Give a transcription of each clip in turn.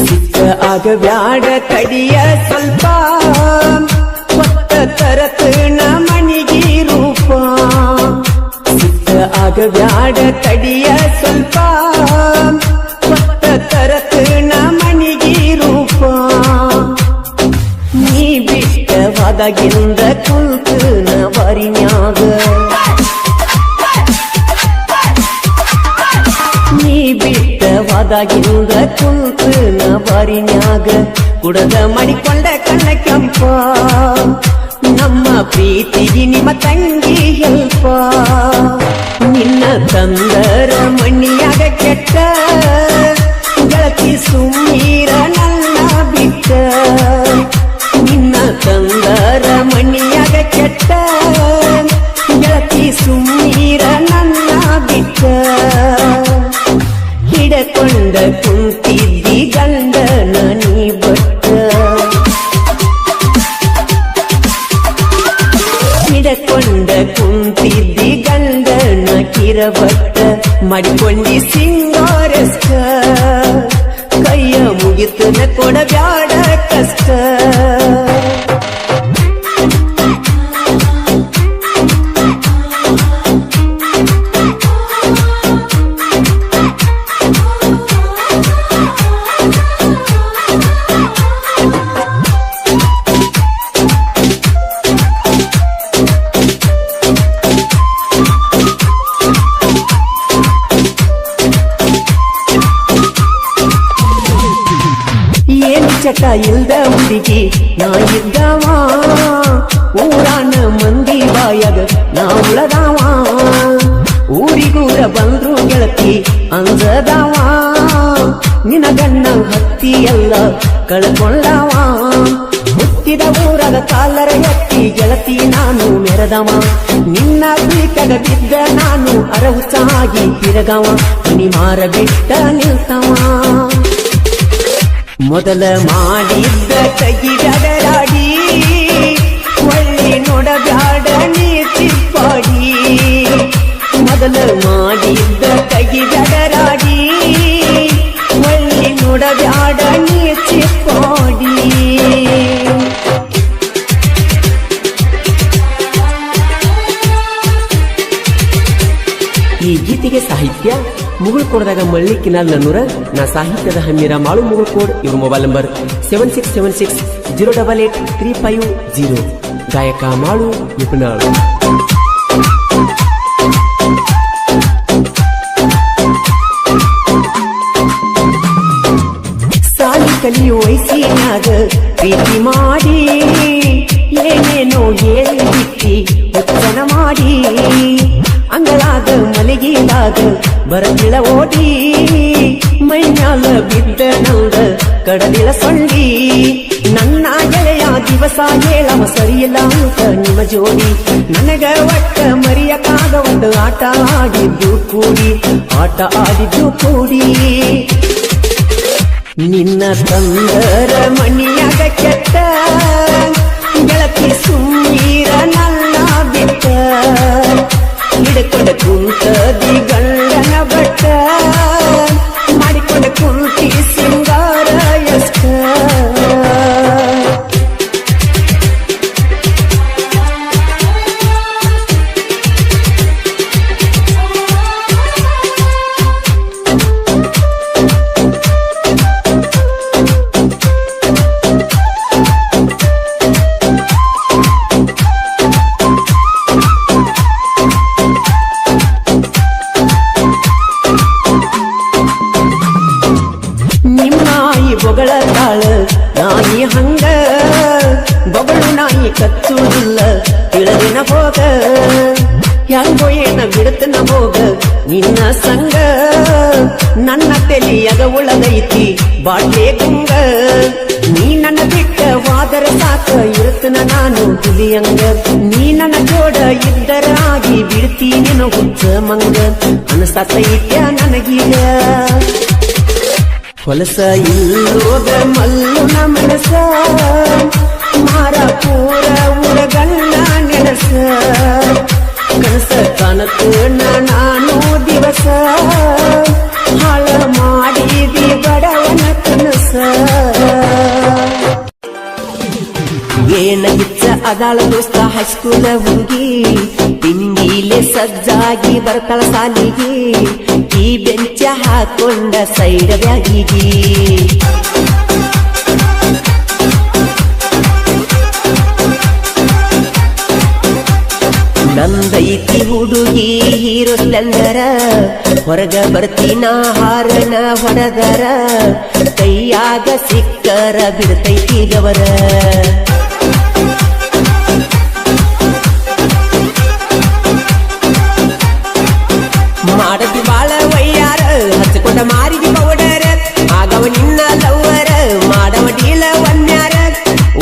ಸಿಕ್ಕ ಆಗಬ್ಯಾಡ ಕಡಿಯ ಸ್ವಲ್ಪ ಕೊತ್ತ ತರತ ಮನಿಗಿ ರೂಪ ಸಿಕ್ಕ ಆಗಬ್ಯಾಡ ಕಡಿಯ ಸ್ವಲ್ಪ ಕೊತ್ತ ತರತ ಮನಿಗಿ ರೂಪ ನೀ ಬಿಟ್ಟವಾದಾಗಿಂದ ಕುಂತನ ಬರಿನ್ಯಾಗ ನೀ ಬಿಟ್ಟವಾದಾಗಿಂದ ಕುಂತನ ಬರಿನ್ಯಾಗ ಕುಡದ ಮಾಡಿಕೊಂಡ ಕಣ್ಣ ಕೆಂಪ ನಮ್ಮ ಪ್ರೀತಿಗೆ ನಿಮ್ಮ ತಂಗಿ ಹೆಲ್ಪ ನಿನ್ನ ತಂದರ ಮಣ್ಣಿಯಾಗ ಕೆಟ್ಟ ಗೆಳತಿ ಸುಮ್ಮೀರ ನನ್ನ ಬಿಟ್ಟ ನಿನ್ನ ತಂದರ ಮಣ್ಣಿಯಾಗ ಕೆಟ್ಟ ಗೆಳತಿ ಸುಮ್ಮೀರ ನನ್ನ ಬಿಟ್ಟ ಹಿಡಕೊಂಡ ಕುಂತಿದ್ದಿ ಗಂಡನ ನೀ ಬಟ್ಟ ಹಿಡಕೊಂಡ ಕುಂತಿದ್ದಿ ಗಂಡನ ಕಿರಬಟ್ಟ ಮಾಡಿಕೊಂಡಿ ಸಿಂಗಾರಸ್ಕ ಕೈಯ ಮುಗಿತನ ಕೊಡಬ್ಯಾಡ ಕಷ್ಟ ಚಟ ಇಲ್ದ ಹುಡುಗಿ ನಾ ಇದ್ದವ ಊರಾನ ಮಂದಿ ಬಾಯಾಗ ನಾ ಉಳದವ ಊರಿಗೂರ ಬಂದ್ರು ಗೆಳತಿ ಅಂಜದವ ನಿನ ಗಣ್ಣ ಹತ್ತಿ ಎಲ್ಲ ಕಳ್ಕೊಂಡವ ಹುಟ್ಟಿದ ಊರಾಗ ಕಾಲರ ಎತ್ತಿ ಗೆಳತಿ ನಾನು ಮೆರೆದವ ನಿನ್ನ ಬೀಟಗ ಬಿದ್ದ ನಾನು ಅರಹುಚಾಗಿ ತಿರಗವ ಮನಿ ಮಾರ ಬಿಟ್ಟ ನಿಲ್ತವ ಮೊದಲ ಮಾಡಿದ್ದ ಕೈಗಡರಾಡಿ ಒಳ್ಳೆ ನೋಡಬ್ಯಾಡ ನೀ ಚಿಪ್ಪಾಡಿ ಮೊದಲ ಮಾಡಿದ್ದ ಕೈಗಡರಾಡಿ ಒಳ್ಳೆ ನೋಡಬ್ಯಾಡ ನೀ ಚಿಪ್ಪಾಡಿ ಈ ಗೀತೆಗೆ ಸಾಹಿತ್ಯ ಮುಗುಳ್ಕೋಡದಾಗ ಮಳ್ಳಿ ಕಿನಾಲ್ ನನ್ನೂರ ನಾ ಸಾಹಿತ್ಯದ ಹಮ್ಮಿರ ಮಾಳು ಮುಗುಳ್ಕೋಡ್ ಇವ್ರ ಮೊಬೈಲ್ ನಂಬರ್ 7676088350 ಗಾಯಕ ಮಾಳು ನಿಪುಣಾಳು ಸಾಲಿ ಕಲಿಯೋ ವಯಸ್ಸಿನಾಗ ಪ್ರೀತಿ ಮಾಡಿ ಏನೇನೋ ಹೇಳಿ ಬಿಟ್ಟಿ ಒತ್ತನ ಮಾಡಿ ಅಂಗಳಾಗ ಮಲಗಿಲಾಗ ಬರದಿಳ ಓಡಿ ಮೈಮ್ಯಾಲ ಬಿದ್ದ ನಂದ ಕಡಲಿಳ ಸೊಳ್ಳಿ ನನ್ನ ಗೆಳೆಯ ದಿವಸ ಹೇಳವ ಸರಿಯಿಲ್ಲ ಅಂತ ನಿಮ್ಮ ಜೋಡಿ ನನಗ ಒಟ್ಟ ಮರಿಯಕ್ಕಾಗ ಒಂದು ಆಟ ಆಡಿದ್ದು ಕೂಡಿ ನಿನ್ನ ತಂದರ ಮಣಿಯಾಗ ಕೆಟ್ಟ ಗೆಳತಿ ಸುಮ್ಮೀರ ನನ್ನ ಬಿಟ್ಟ ಹಿಡ್ಕೊಂಡ ಕುಂತದಿ ಗಂಡನ ಬಟ್ಟ ಮಾಡಿಕೊಂಡ ಕುಂತಿ ಸಿಂಗಾರ ಎಷ್ಟ ಬೊಗಳ ತಾಳ ನಾಯಿ ಹಂಗ ಬೊಗಳು ನಾಯಿ ಕಚ್ಚುವುದಿಲ್ಲ ತಿಳಿದಿನ ಹೋಗ ಹೆಂಗೋ ಏನ ಬಿಡುತ್ತನ ಹೋಗ ನಿನ್ನ ಸಂಗ ನನ್ನ ತೆಲಿಯಗ ಉಳದೈತಿ ಬಾಟ್ಲೆ ಗುಂಗ ನೀ ನನ್ನ ಬಿಟ್ಟ ವಾದರ ಸಾಕ ಇರುತ್ತನ ನಾನು ಹುಲಿಯಂಗ ನೀ ನನ್ನ ಜೋಡ ಇದ್ದರಾಗಿ ಬಿಡ್ತೀನಿ ಹುಚ್ಚ ಮಂಗ ಅನಸತೈತ್ಯ ನನಗೀಗ ಹೊಲಸ ಇಲ್ಲೋದ ಮಲ್ಲುನ ಮನಸ ಮಾರ ಪೂರ ಉರಗಣ್ಣ ನೆನಸ ಕನಸ ಕಾಣತು ನಾನು ದಿವಸ ಹಾಳ ಮಾಡಿದಿ ಬಡವನ ಅದಾಳ ದೋಸ್ತ ಹೈಸ್ಕೂಲ ಹುಡುಗಿ ತಿಂಡಿಲೆ ಸಜ್ಜಾಗಿ ಬರ್ತಾಳ ಸಾಲಿಗೆ ಈ ಬೆಂಚ ಹಾಕೊಂಡ ಸೈಡ್ ಬ್ಯಾಗಿಗೆ ನಂದೈತಿ ಹುಡುಗಿ ಹೀರೋ ಸ್ಪ್ಲೆಂಡರ ಹೊರಗ ಬರ್ತೀನ ಹಾರನ ಹೊಡೆದರ ಕೈಯಾಗ ಸಿಕ್ಕರ ಬಿಡ್ತೈತಿ ಗವರ ಮಾಡದಿ ಬಾಳ ವಯ್ಯಾರ ಹಚ್ಕೊಂಡ ಮಾರಿದಿ ಪೌಡರ ಆಗವ ನಿನ್ನ ಲವ್ವರ ಮಾಡವ ಡೀಲ ವನ್ಯಾರ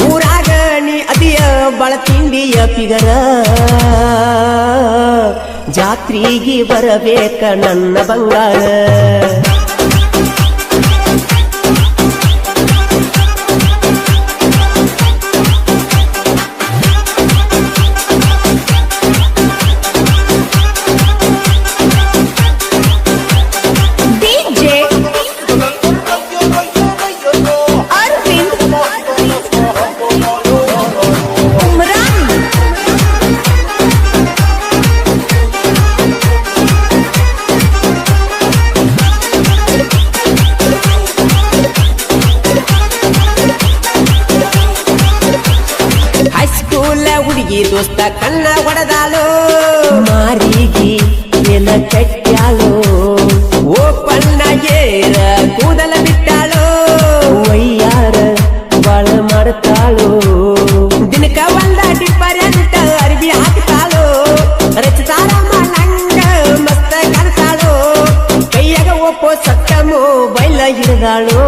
ಊರಾಗ ನೀ ಅದಿಯ ಬಾಳ ತಿಂಡಿಯ ಪಿಗರ ಜಾತ್ರೆಗೆ ಬರಬೇಕ ನನ್ನ ಬಂಗಾರ ಹುಡುಗಿ ದೋಸ್ತ ಕಣ್ಣ ಹೊಡೆದಾಳು ಮಾರಿಗೆ ನೆಲ ಕಟ್ಟ್ಯಾಳು ಓಪಣ್ಣಗೇರ ಕೂದಲ ಬಿಟ್ಟಾಳು ವಯ್ಯಾರ ಬಾಳ ಮಾಡ್ತಾಳು ದಿನಕ ಒಂದ ಡಿಫರೆಂಟ್ ಅರ್ಬಿ ಹಾಕ್ತಾಳು ರಚಿತಾರ ನಂಗ ಮಸ್ತ ಕಾಣ್ತಾಳು ಕೈಯಾಗ ಒಪ್ಪೋ ಸಟ್ಟ ಮೊಬೈಲ್ ಹಿಡಿದಾಳು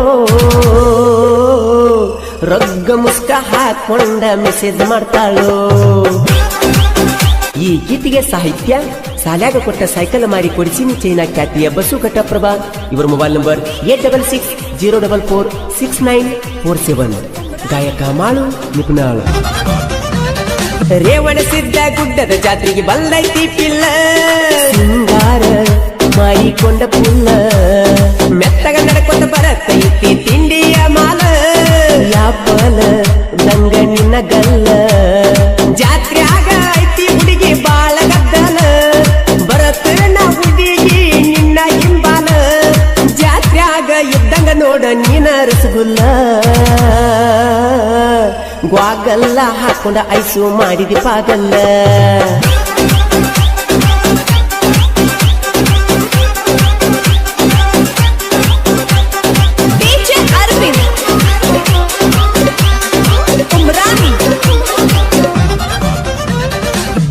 ರಗ್ಗ ಮುಸ್ಕ ಹಾಕೊಂಡ ಮೆಸೇಜ್ ಮಾಡ್ತಾಳು ಈ ಗೀತೆಗೆ ಸಾಹಿತ್ಯ ಸಾಲ್ಯಾಗ ಕೊಟ್ಟ ಸೈಕಲ್ ಮಾರಿ ಕೊಡಿಸಿನಿ ಚೈನಾ ಖ್ಯಾತಿಯ ಬಸ್ಸು ಘಟಪ್ರಭಾ. ಇವರ ಮೊಬೈಲ್ ನಂಬರ್ 8660446947. ಗಾಯಕ ಮಾಳು ನಿಪುಣಾಳು. ರೇವಣ ಸಿದ್ಧ ಗುಡ್ಡದ ಜಾತ್ರೆಗೆ ಬಂದೈತಿ ಪಿಲ್ಲ ಸಿಂಗಾರ ಮಾಡಿಕೊಂಡ ಪುಲ್ಲ ಮೆತ್ತಗ ನಡ್ಕೊಂಡ ಬರತೈತಿ ತಿಂಡಿಯ ಮಾಲ ಯಾಪಲ ದಂಗ ನಿನ್ನ ಗಲ್ಲ ಜಾತ್ರೆ ಆಗ ಐತಿ ಹುಡುಗಿ ಬಾಳ ಗದ್ದಲ ಬರತ ನಾ ಹುಡುಗಿ ನಿನ್ನ ಹಿಂಬಾಲ ಜಾತ್ರೆ ಆಗ ಇದ್ದಂಗ ನೋಡ ನೀನ ರಸಗುಲ್ಲ ಗ್ವಾಗಲ್ಲ ಹಾಕೊಂಡ ಐಸು ಮಾಡಿದಿ ಪಾಗಲ್ಲ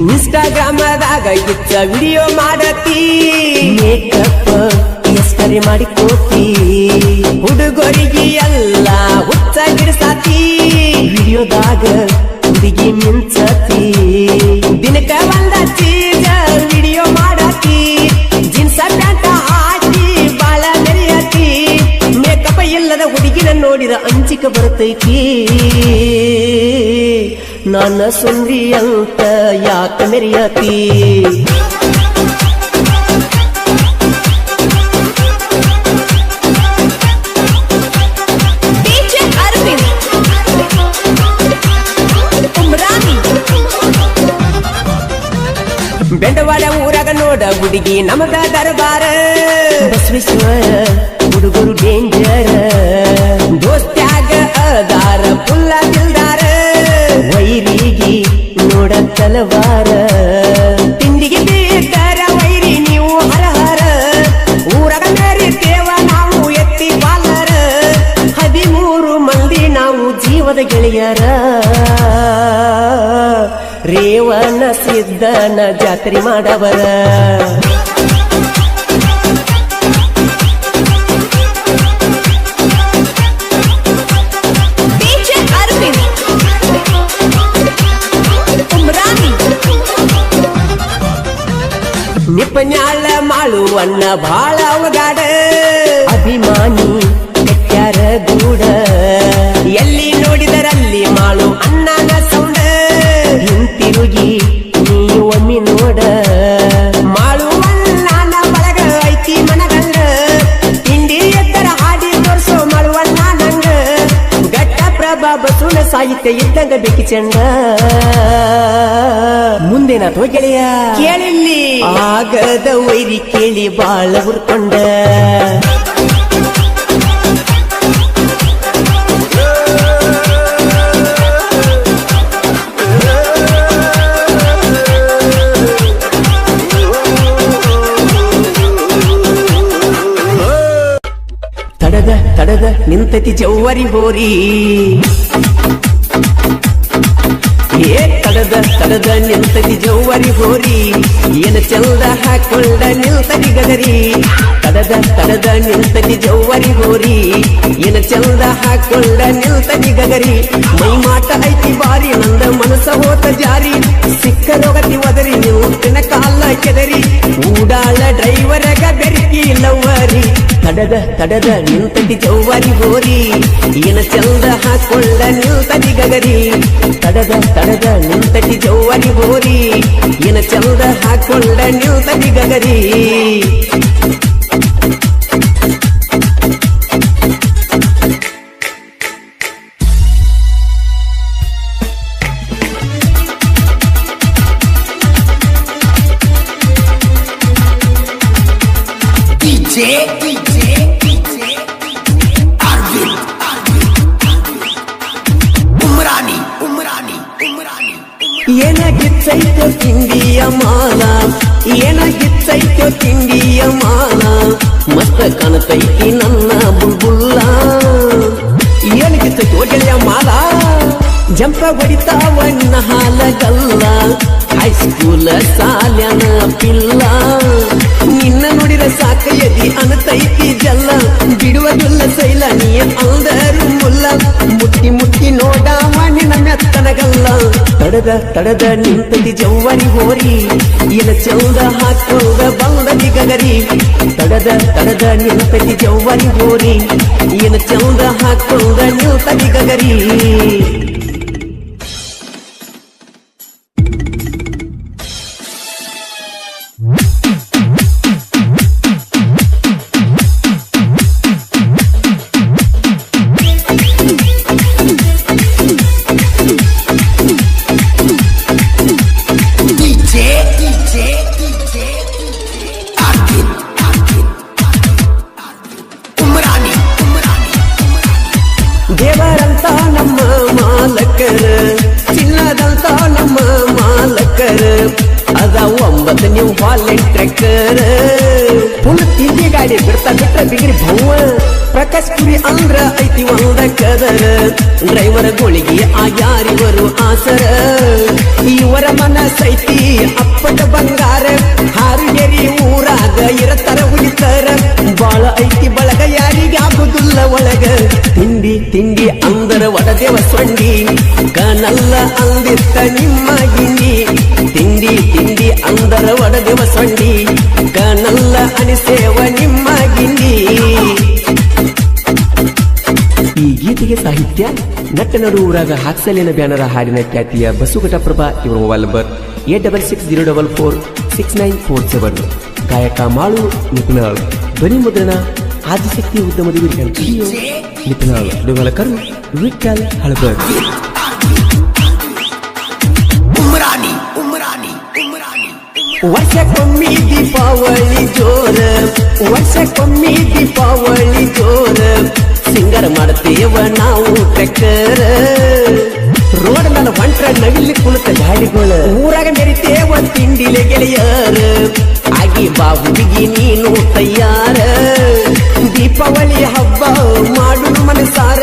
ಇನ್ಸ್ಟಾಗ್ರಾಮದಾಗ ಇಚ್ಚ ವಿಡಿಯೋ ಮಾಡತಿ ಮೇಕಪ್ ಎಷ್ಟರಿ ಮಾಡಿ ಕೋತಿ ಹುಡುಗರಿಗೆ ಎಲ್ಲ ಹುಚ್ಚ ಗಿಡಸಾತಿ ವಿಡಿಯೋದಾಗ ಹುಡುಗಿ ಮಿಂಚತಿ ದಿನಕ್ಕ ಒಂದ ಚೀಜ ವಿಡಿಯೋ ಮಾಡತಿ ಜೀನ್ಸ ಪ್ಯಾಂಟ ಹಾಕಿ ಬಾಳ ಮೆರಿಯತಿ ಮೇಕಪ್ ಇಲ್ಲದ ಹುಡುಗಿನ ನೋಡಿರ ಅಂಚಿಕ ಬರ್ತೈತಿ ನನ್ನ ಸುಂದ್ರಿ ಅಂತ ಯಾಕ ಮೆರಿಯತಿ ಬೆಂಡವಾಡ ಊರಾಗ ನೋಡ ಹುಡುಗಿ ನಮಗ ದರ್ಬಾರ ಬಸವೇಶ್ವರ ಹುಡುಗರು ಡೇಂಜರ್ ದೋಸ್ತ್ಯಾಗ ಅದಾರ ಪುಲ್ಲ ದಿಲ್ದಾರ ವೈರಿಗೆ ನೋಡ ತಲವಾರ ತಿಂಡಿಗೆ ಬೇಕಾರ ವೈರಿ ನೀವು ಹರಹರ ಊರಾಗ ಮೇರಿತೇವ ನಾವು ಎತ್ತಿ ಬಾಲರ 13 ಮಂದಿ ನಾವು ಜೀವದ ಗೆಳೆಯರ ರೇವಣ ಸಿದ್ಧನ ಜಾತ್ರೆ ಮಾಡವರ ನಿಪನ್ಯಾಳ ಮಾಳುವಣ್ಣ ಬಾಳ ಅವಗಾಡ ಅಭಿಮಾನಿ ಕೆಟ್ಟಾರ ಗೂಡ ಎಲ್ಲಿ ನೋಡಿದರಲ್ಲಿ ಮಾಳು ಅಣ್ಣನ ಸೌಂಡ ಹಿಂತಿರುಗಿ ನೀವು ಒಮ್ಮಿ ನೋಡ ಮಾಳುವಣ್ಣನ ಬಳಗ ಐತಿ ಮನಗಂಡ ತಿಂಡಿ ಎದ್ದರ ಹಾಡಿ ತೋರ್ಸೋ ಮಾಳುವಣ್ಣ ನಂಗ ಘಟ್ಟ ಬಾಬಾ ಸುಳ್ಳ ಸಾಹಿತ್ಯ ಇದ್ದಂಗ ಬೇಕಿ ಚಂಡ ಮುಂದೇನಾಥೋ ಗೆಳೆಯ ಕೇಳಿಲ್ಲಿ ಆಗದ ವೈರಿ ಕೇಳಿ ಬಾಳ ಹುರ್ಕೊಂಡ ತಡದ ನಿಂತತಿ ಜವ್ವರಿ ಹೋರಿ ತಡದ ನಿಂತತಿ ಜವ್ವರಿ ಹೋರಿ ಏನ ಚಂದ ಹಾಕೊಂಡ ನಿಲ್ತತಿ ಗದರಿ ತಡದ ನಿಂತತಿ ಜವ್ವರಿ ಹೋರಿ ಏನ ಚಂದ ಹಾಕೊಂಡ ನಿಲ್ತತಿ ಗದರಿ ಮೈ ಮಾಟ ಐತಿ ಬಾರಿ ನಂದ ಮನಸ ಹೋತ ಜಾರಿ ಸಿಕ್ಕರೋಗತಿ ಒದರಿ ನಿಂತಿನ ಕಾಲ ಕೆದರಿ ಊಡಾಳ ಡ್ರೈವರಗ ಬೆರಕಿ ಲವ್ವರಿ ತಡದ ನಿಂತತಿ ಜವ್ವರಿ ಹೋರಿ ಏನ ಚಂದ ಹಾಕೊಂಡ ನಿಲ್ತತಿ ಗಗರಿ ತಡದ ನಿಂತತಿ ಜವ್ವರಿ ಹೋರಿ ಏನ ಚಂದ ಹಾಕೊಂಡ ನಿಲ್ತತಿ ಗಗರಿ ಏನಾಗಿತ್ತೈತೋ ತಿಂಡಿಯ ಮಾಲ ಏನಾಗಿತ್ತೈತೋ ತಿಂಡಿಯ ಮಾಲ ಮಸ್ತ ಕಾಣತೈತಿ ನನ್ನ ಬುಲ್ಬುಲ್ಲ ಏನಾಗಿತ್ತೈತೋ ಗೆಳೆಯ ಮಾಲ ಜಂಪ ಹೊಡಿತಾವಣ್ಣ ಹಾಲಗಲ್ಲ ಹೈಸ್ಕೂಲ ಸಾಲ್ಯನ ಪಿಲ್ಲ ನಿನ್ನ ನೋಡಿರ ಸಾಕ ಎದಿ ಅನತೈತಿ ಜಲ್ಲ ಬಿಡುವುದಿಲ್ಲ ಸೈಲ ನೀ ಅಂದರು ಮುಲ್ಲ ಮುಟ್ಟಿ ನೋಡಾವ ನಿನ್ನ ಮೆತ್ತನಗಲ್ಲ ತಡದ ನಿಂತದಿ ಜವ್ವರಿ ಹೋರಿ ಏನ ಚಂದ ಹಾಕೊಂಡ ಬಂದದಿ ಗಗರಿ ತಡದ ನಿಂತದಿ ಜವ್ವರಿ ಹೋರಿ ಏನ ಚಂದ ಹಾಕೊಂಡ ನಿಲ್ತದಿ ಗಗರಿ ದೇವರಂತ ನಮ್ಮ ಮಾಲಕರ ಚಿನ್ನದಂತ ನಮ್ಮ ಮಾಲಕರ ಅದ 9 ನೀವು ವಾಲೆಂಟ್ ಟ್ರ್ಯಾಕರ್ ಫುಲ್ ತಿಂಡಿ ಗಾಡಿ ಬಿಟ್ರ ಬಿಗ್ರಿ ಭವ್ವ ಪ್ರಕಾಶ್ ಪುರಿ ಅಂದ್ರ ಐತಿ ಒಂದ ಕದರ ಡ್ರೈವರ್ ಗೋಳಿಗೆ ಆಗ್ಯಾರಿವರು ಆಸರ ಇವರ ಮನಸೈತಿ ಅಪ್ಪಟ ಬಂಗಾರ ಹಾರುಗೆರಿ ಊರಾಗ ಇರತರ ಉಳಿತರ ಬಾಳ ಐತಿ ಬಳಗ ಯಾರಿಗೆ ಆಗುದಿಲ್ಲ ಒಳಗ ತಿಂಡಿ ಅಂದರ ಒಡದೇವ ಸೊಂಡಿ ಕನಲ್ಲ ಅಂದಿತ್ತ ನಿಮ್ಮ ಗಿಂಡಿ ತಿಂಡಿ ಅಂದರ ಒಡದೇವ ಸೊಂಡಿ ಕನಲ್ಲ ಅನಿಸೇವ ನಿಮ್ಮ ಗಿಂಡಿ ಈ ಗೀತೆಗೆ ಸಾಹಿತ್ಯ ನಟ್ಟನಡು ಊರಾಗ ಹಾಕ್ಸಲೇನ ಬ್ಯಾನರ ಹಾಡಿನ ಖ್ಯಾತಿಯ ಬಸುಘಟಪ್ರಭಾ ಇವರ ಮೊಬೈಲ್ ನಂಬರ್ 8660446947 ಗಾಯಕ ಮಾಳು ನಿಪುಣಾಳ್ ಧ್ವನಿ ಮುದ್ರಣ ಆದಿಶಕ್ತಿ ಉದ್ಯಮದ ನಿಪುಣಾಳ್ ಡುಗಲಕರು ವಿಠಲ್ ಹಳಬರ್ ವರ್ಷಕ್ಕೊಮ್ಮೆ ದೀಪಾವಳಿ ಜೋರ ಸಿಂಗರ್ ಮಾಡ್ತೇವ ನಾವು ಟ್ರ್ಯಾಕ್ಟರ್ ರೋಡ್ ಮೇಲೆ ಹೊಂಟ್ರ ನವಿಲಿ ಕುಳಿತ ಗಾಡಿಗಳು ಊರಾಗ ಮೆರಿತೇವ ತಿಂಡಿಲೆ ಗೆಳೆಯರ ಆಗಿ ಬಾ ಹುಡುಗಿ ನೀನು ತಯ್ಯಾರ ದೀಪಾವಳಿ ಹಬ್ಬ ಮಾಡು ಮನಸಾರ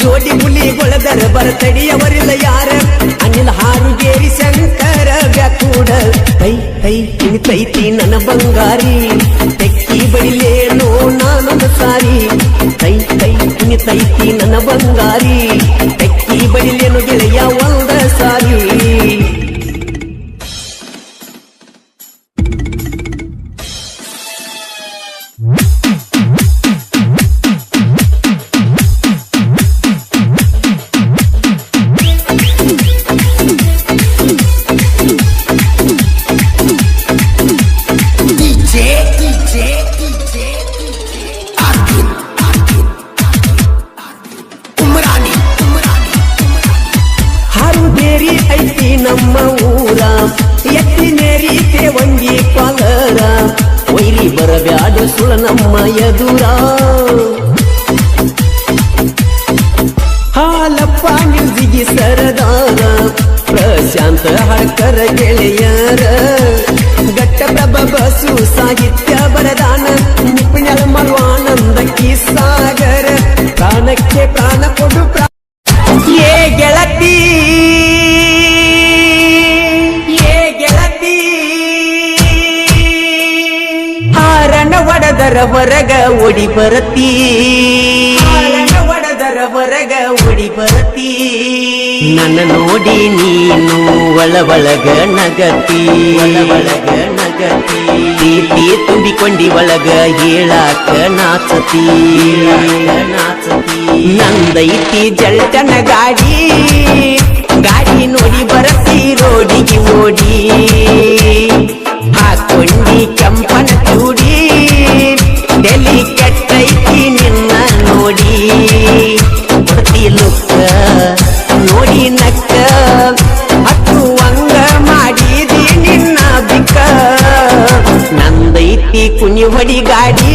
ಜೋಡಿ ಹುಲಿಗೊಳದರ ಬರತಡಿಯವರಿಲ್ಲ ಯಾರ ಅನಿಲ್ ಹಾರುಗೇರಿ ಶಂಕರ ಬ್ಯಾಕೂಡ ತೈ ತಿನಿತೈತಿ ನನ್ನ ಬಂಗಾರಿ ತೆಕ್ಕಿ ಬಳಿಲೇನೋ ನಾನೊಂದು ಸಾರಿ ತೈ ತಿನಿತೈತಿ ನನ್ನ ಬಂಗಾರಿ ತೆಕ್ಕಿ ಬಳಿಲೇನು ಗೆಳೆಯ ಒಂದ ಸಾರಿ ಮೇರಿ ಐತಿ ನಮ್ಮ ಊರ ಎತ್ತಿ ಮೇರಿ ತೇವಂಗಿ ಪಾಲರ ಒಯ್ಲಿ ಬರಬ್ಯಾಡ ಸುಳ ನಮ್ಮ ಎದುರ ಹಾಲಪ್ಪ ಮ್ಯೂಸಿಗಿ ಸರದಾರ ಪ್ರಶಾಂತ ಹಡ್ಕರ ಗೆಳೆಯರ ಘಟ್ಟಪ್ರಭ ಬಸು ಸಾಹಿತ್ಯ ಬರದಾನ ನಿಪುಣರ ಮಲ್ವಾನಂದ ಸಾಗರ ಪ್ರಾಣಕ್ಕೆ ಪ್ರಾಣ ಕೊಡು ಏ ಗೆಳತಿ ಏ ಗೆಳತಿ ಹಾರಣ ಒಡದರ ಹೊರಗ ಓಡಿ ಬರತಿ ಹೊರಗ ಓಡಿ ಬರತಿ ನನ್ನ ನೋಡಿ ನೀನು ಒಳಗ ನಗತಿ ಪ್ರೀತಿ ತುಂಬಿಕೊಂಡಿ ಒಳಗ ಹೇಳಾಕ ನಾಚತಿ ನಂದೈತಿ ಜಲ್ಟನ ಗಾಡಿ ನೋಡಿ ಬರತಿ ರೋಡಿಗೆ ಓಡಿ ಹಾಕೊಂಡಿ ಕೆಂಪನ ಚೂಡಿ ಡೆಲ್ಲಿ ಕೆಟ್ಟೈತಿ ನಿನ್ನ ನೋಡಿ ಲುಕ್ಕ ನೋಡಿ ನಕ್ಕ ಹತ್ತುವಂಗ ಮಾಡಿದಿ ನಿನ್ನ ಬಿಕ್ಕ ನಂದೈತಿ ಕುನಿ ಹೊಡಿ ಗಾಡಿ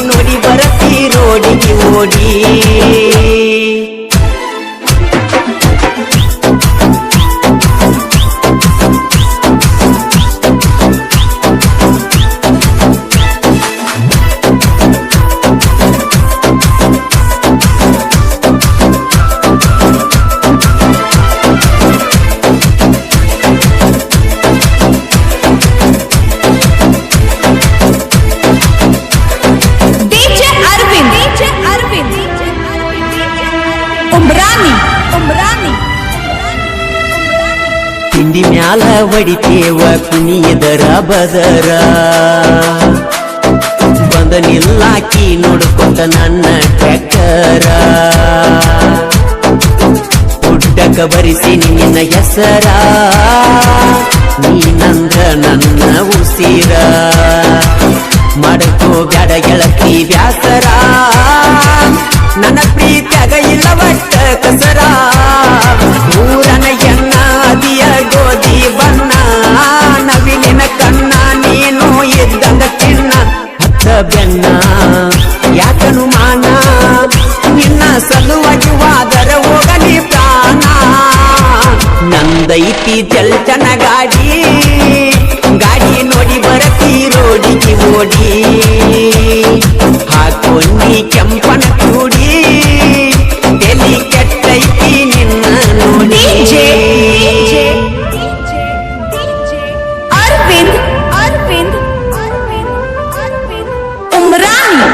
ನೋಡಿ ಬರತಿ ರೋಡಿಗೆ ಓಡಿ ತಿಂಡಿ ಮ್ಯಾಲ ಹೊಡಿತೇವ ಕುಣಿಯದರ ಬದರ ಬಂದ ನಿಲ್ಲಾಕಿ ನೋಡ್ಕೊಂಡ ನನ್ನ ಟ್ರ್ಯಾಕ್ಟರ ಗುಡ್ಡಕ ಬರಿಸಿ ನಿನ್ನ ಹೆಸರ ನೀನಂದ್ರ ನನ್ನ ಉಸಿರ ಮಾಡಕೋ ಬ್ಯಾಡ ಗೆಳತಿ ಬ್ಯಾಸರ ನನ್ನ ಪ್ರೀತಿಯಾಗ ಇಲ್ಲ ಒಟ್ಟ ಕಸರ ಊರನ ಎನ್ನ ಅದಿಯ ಗೋಧಿ ಬಣ್ಣ ನವಿಲಿನ ಕಣ್ಣ ನೀನು ಇದ್ದಂಗ ಚಿನ್ನ ಹತ್ತ ಬೆನ್ನ ಯಾಕನು ಮಾನ ನಿನ್ನ ಸಲುವಾಗಿ ವಾದರ ಹೋಗಲಿ ಪ್ರಾಣ ನಂದೈತಿ ಜಲ್ಟನ ಗಾಡಿ ನೋಡಿ ಬರತಿ ರೋಡಿಗೆ ಓಡಿ ಹಾಕೊಂಡಿ ಕೆಂಪನ ಕೂಡಿ ಎಲ್ಲಿ ಕೆಟ್ಟೈತಿ ನಿನ್ನ ನೋಡಿ ಅರವಿಂದ್ ಉಮ್ರಾನಿ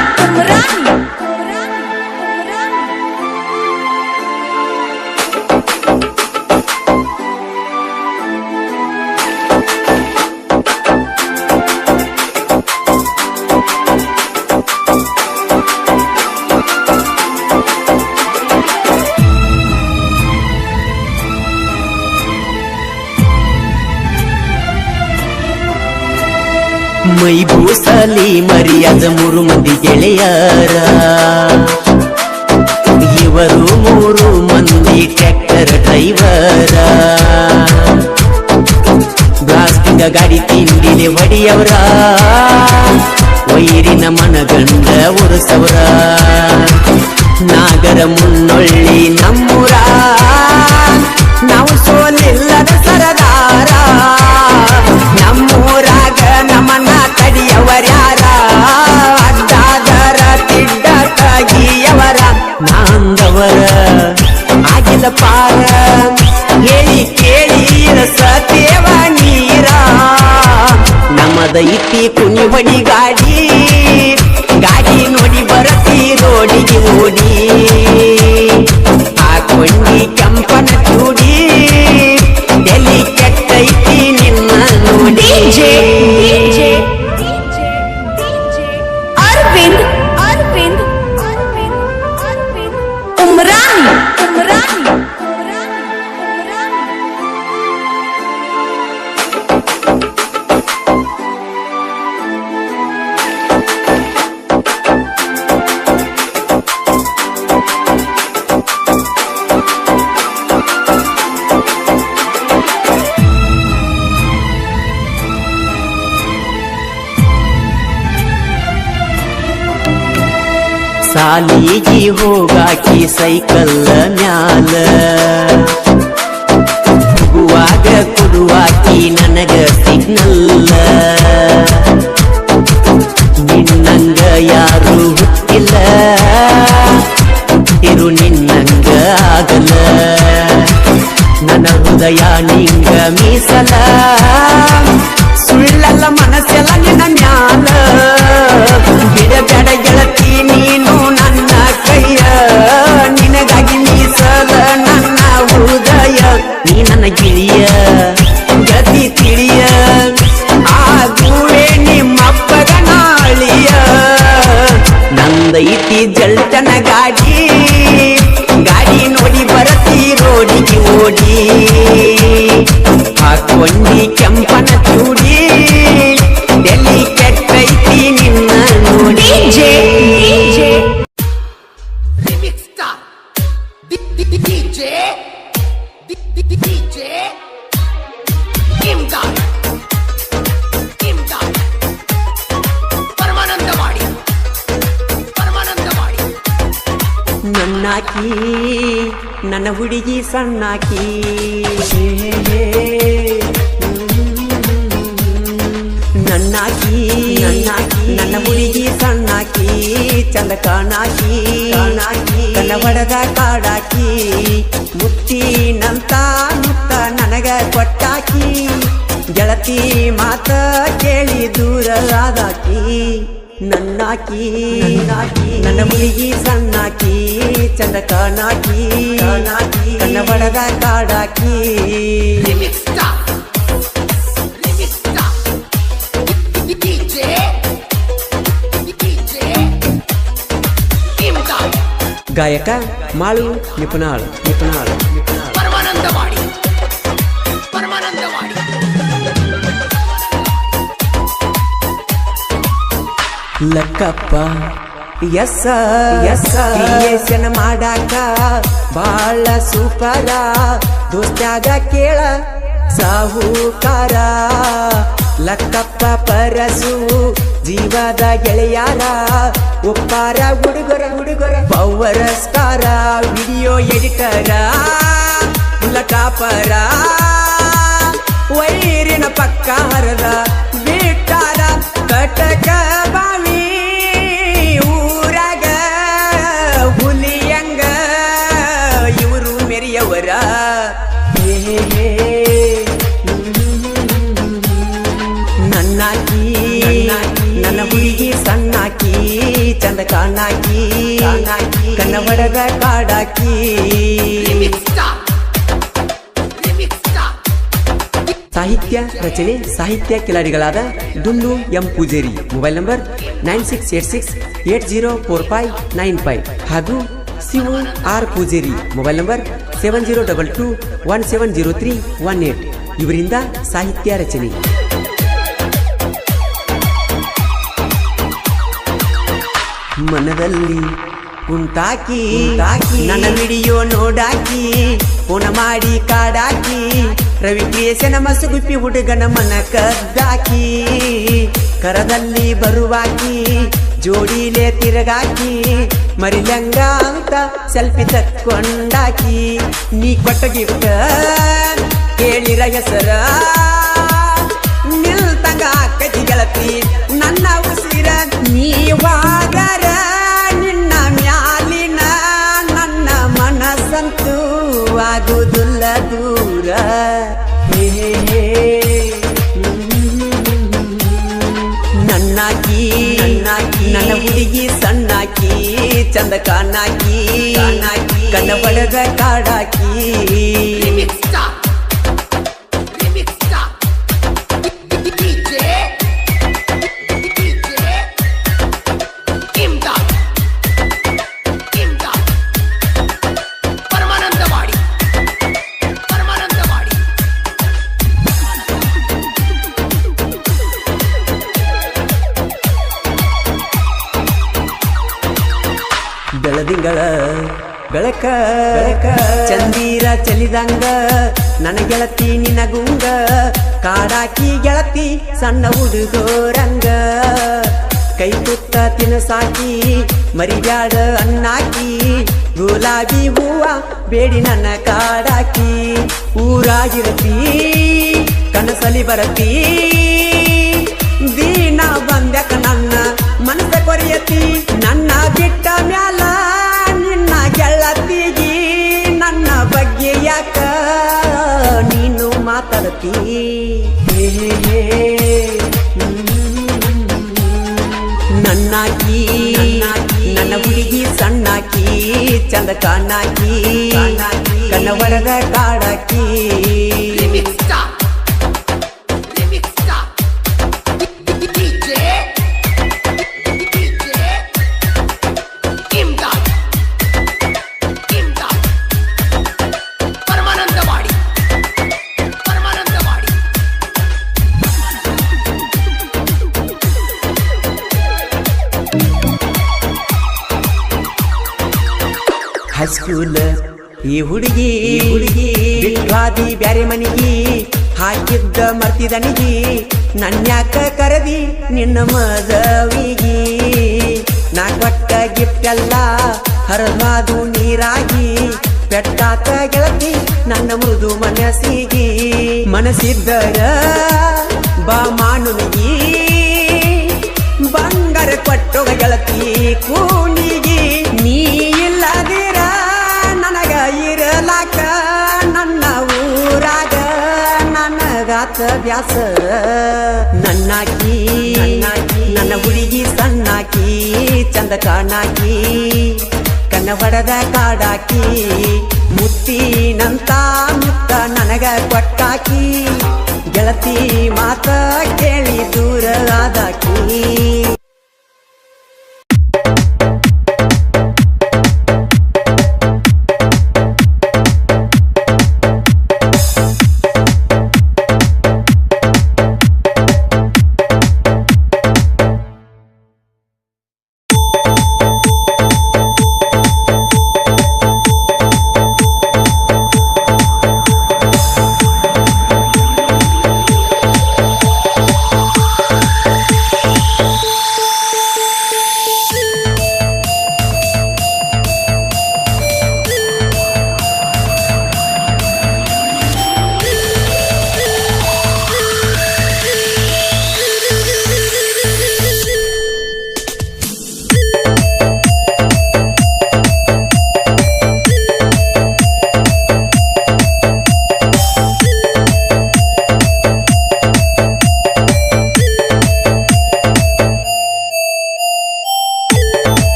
ಮೈ ಬೂಸಲಿ ಮರಿಯಾದ 3 ಮಂದಿ ಗೆಳೆಯರ ಇವರು 3 ಮಂದಿ ಟ್ರ್ಯಾಕ್ಟರ್ ಡ್ರೈವರ ಬ್ಲಾಸ್ಟಿಂಗ ಗಾಡಿ ತಿಂಡಿಲೆ ಹೊಡಿಯವರ ವೈರಿನ ಮನಗಂಡ ಉರುಸವರ ನಾಗರ ಮುನ್ನೊಳ್ಳಿ ನಮ್ಮೂರ ನಾವು ಸೋಲಿಲ್ಲದ ಸರದಾರ ನಮ್ಮೂರಾಗ ನಮ್ಮನ್ನ ತಡಿಯವರ್ಯಾರ ಅಡ್ಡಾದರ ತಿಡ್ಡ ತಾಗಿಯವರ ನಾಂದವರ ಆಗಿದ ಪಾರ ಹೇಳಿ ಕೇಳಿ ರಸತೇವ ನೀರ ನಮ್ಮದೈತಿ ಕುನಿ ಹೊಡಿ ಗಾಡಿ ನೋಡಿ ಬರತಿ ರೋಡಿಗೆ ಓಡಿ ಸಾಲಿಗಿ ಹೋಗಾಕಿ ಸೈಕಲ್ಲ ಮ್ಯಾಲ ಹೋಗುವಾಗ ಕೊಡುವಾಕಿ ನನಗ ಸಿಗ್ನಲ್ಲ ನಿನ್ನಂಗ ಯಾರು ಹುಟ್ಟಿಲ್ಲ ಇರು ನಿನ್ನಂಗ ಆಗಲ್ಲ ನನ್ನ ಹೃದಯ ನಿಂಗ ಮೀಸಲ ಸುಳ್ಳಲ್ಲ ಮನಸ್ಸೆಲ್ಲ ನಿನ್ನ ಮ್ಯಾಲ ಬಿಡಬೇಡ ಗೆಳತಿ ನೀನು ನನ್ನ ಕೈಯ ನಿನಗಾಗಿ ಮೀಸಲ ನನ್ನ ಹೃದಯ ನೀ ನನ್ನ ಗಿಳಿಯ ಗತಿ ತಿಳಿಯ ಆಗುವೆ ನಿಮ್ಮಪ್ಪಗ ನಾಳಿಯ ನಂದೈತಿ ಜಲ್ಟನ ಗಾಡಿ ನೋಡಿ ಬರತಿ ರೋಡಿಗೆ ಓಡಿ ಹಾಕೊಂಡಿ ಕೆಂಪನ ಚೂಡಿ ಎಲ್ಲಿ ಕೆಟ್ಟೈತಿ ನಿನ್ನ ನೋಡಿ ನನ್ನಾಕಿ ನನ್ನ ಹುಡುಗಿ ಸಣ್ಣಾಕಿ ನನ್ನಾಕಿ ನನ್ನ ಹುಡುಗಿ ಸಣ್ಣಾಕಿ ಚಂದ ಕಾಣಾಕಿ ಕಣ್ಣ ಹೊಡೆದ ಕಾಡಾಕಿ ಮುತ್ತಿನಂತ ಮುತ್ತ ನನಗ ಕೊಟ್ಟಾಕಿ ಗೆಳತಿ ಮಾತ ಕೇಳಿ ದೂರ ಆದಾಕಿ ನನ್ನಾಕಿ ನನ್ನ ಹುಡುಗಿ ಸಣ್ಣಾಕಿ ಚಂದ ಕಾಣಾಕಿ ಕಣ್ಣ ಬಡದ ಕಾಡಾಕಿ ಗಾಯಕ ಮಾಳು ನಿಪುಣಾಳ್ ಲಕ್ಕಪ್ಪ ಕ್ರಿಯೇಷನ್ ಮಾಡಾಕ ಬಾಳ ಸೂಪರ ದೋಸ್ತ್ಯಾಗ ಕೇಳ ಸಾಹುಕಾರ ಲಕ್ಕಪ್ಪ ಪರಸು ಜೀವದ ಗೆಳೆಯಾರ ಒಪ್ಪಾರ ಹುಡುಗರ ಪವರ್ ಸ್ಟಾರ ವಿಡಿಯೋ ಎಡಿಟರ ಟಾಪರ ವೈರಿನ ಪಕ್ಕ ಹರದ ಬಿಟ್ಟಾರ ಕಟಕ ಬಾವಿ ಊರಾಗ ಹುಲಿಯಂಗ ಇವರು ಮೆರಿಯವರ ನನ್ನಾಕಿ ನನ್ನ ಹುಡುಗಿ ಸಣ್ಣಾಕಿ ಚಂದ ಕಾಣಾಕಿ ಕಣ್ಣ ಹೊಡೆದ ಕಾಡಾಕಿ ಸಾಹಿತ್ಯ ರಚನೆ ಸಾಹಿತ್ಯ ಕಿಲಾಡಿಗಳಾದ ಡುನ್ನು ಎಂ ಪೂಜೇರಿ ಮೊಬೈಲ್ ನಂಬರ್ 9686804595 ಹಾಗೂ Shivu R Poojari mobile number 7022170318 ಇವರಿಂದ ಸಾಹಿತ್ಯ ರಚನೆ. ಮನದಲ್ಲಿ ಉಂಟಾಕಿ ನನ್ನ ವಿಡಿಯೋ ನೋಡಾಕಿ ಫೋನ ಮಾಡಿ ಕಾಡಾಕಿ ರವಿ ಕ್ರಿಯೇಷನ್ ಮಸುಗುಪ್ಪಿ ಹುಡುಗನ ಮನ ಕದ್ದಾಕಿ ಕರದಲ್ಲಿ ಬರುವಾಕಿ ಜೋಡಿಲೆ ತಿರುಗಾಕಿ ಮರಿಲಂಗ ಅಂತ ಸೆಲ್ಫಿ ತಕ್ಕೊಂಡಾಕಿ ನೀ ಕೊಟ್ಟ ಗಿಫ್ಟ್ ಕೇಳಿರ ಹೆಸರ ನಿಲ್ತಂಗ ಆಕತಿ ಗೆಳತಿ ನನ್ನ ಉಸಿರ ನೀವಾಗರ ನಿನ್ನ ಮ್ಯಾಲಿನ ನನ್ನ ಮನಸ್ಸಂತೂ ಆಗುವುದಿಲ್ಲ ದೂರ. ನನ್ನಾಕಿ ನನ್ನ ಹುಡುಗಿ ಸಣ್ಣಾಕಿ ಚಂದ ಕಾಣಾಕಿ ಕಣ್ಣ ಬಡದ ಕಾಡಾಕಿ ಬೆಳದಿಂಗಳ ಬೆಳಕ ಚಂದೀರ ಚಲಿದಂಗ ನನ್ನ ಗೆಳತಿ ನಿನಗುಂಗ ಕಾಡಾಕಿ ಗೆಳತಿ ಸಣ್ಣ ಹುಡುಗೋರಂಗ ಕೈ ತುತ್ತ ತಿನಸಾಕಿ ಮರಿಬ್ಯಾಡ ಅಣ್ಣಾಕಿ ಗುಲಾಬಿ ಹೂವ ಬೇಡಿ ನನ್ನ ಕಾಡಾಕಿ ಊರಾಗಿರತಿ ಕನಸಲಿ ಬರತಿ ದೀನ ಬಂದ್ಯಾಕ ನನ್ನ ಮನಸ ಕೊರಿಯತಿ ನನ್ನ ಬಿಟ್ಟ ಮ್ಯಾಲ ನಿನ್ನ ಗೆಳತಿಗಿ ನನ್ನ ಬಗ್ಗೆ ಯಾಕ ನೀನು ಮಾತಾಡತಿ ನನ್ನಾಕಿ ನನ್ನ ಹುಡುಗಿ ಸಣ್ಣಾಕಿ ಚಂದ ಕಾಣಾಕಿ ಕಣ್ಣ ಹೊಡೆದ ಕಾಡಾಕಿ ಹೈಸ್ಕೂಲ್ ಈ ಹುಡುಗಿ ಬಿಟ್ವಾದಿ ಬ್ಯಾರೆ ಮನಿಗಿ ಹಾಕಿದ್ದ ಮರ್ತಿದನಿಗಿ ನನ್ಯಾಕ ಕರದಿ ನಿನ್ನ ಮದವಿಗಿ ನಾ ಕೊಟ್ಟ ಗಿಫ್ಟ್ ಎಲ್ಲ ಹರವಾದು ನೀರಾಗಿ ಪೆಟ್ಟಾತ ಗೆಳತಿ ನನ್ನ ಮೃದು ಮನಸ್ಸಿಗಿ ಮನಸ್ಸಿದ್ದರ ಬಾ ಮಾನುನಿಗಿ ಬಂಗಾರ ಕೊಟ್ಟೋಗ ಗೆಳತಿ ಕೂನಿಗಿ ನೀ ಇಲ್ಲದಿರ ನನಗ ಇರಲಾಕ ನನ್ನ ಊರಾಗ ನನಗಾತ ಬ್ಯಾಸ ನನ್ನಾಕಿ ನನ್ನ ಹುಡುಗಿ ಸಣ್ಣಾಕಿ ಚಂದ ಕಾಣಾಕಿ ಕಣ್ಣ ಹೊಡೆದ ಕಾಡಾಕಿ ಮುತ್ತಿನಂತ ಮುತ್ತ ನನಗ ಕೊಟ್ಟಾಕಿ ಗೆಳತಿ ಮಾತ ಕೇಳಿ ದೂರ ಆದಾಕಿ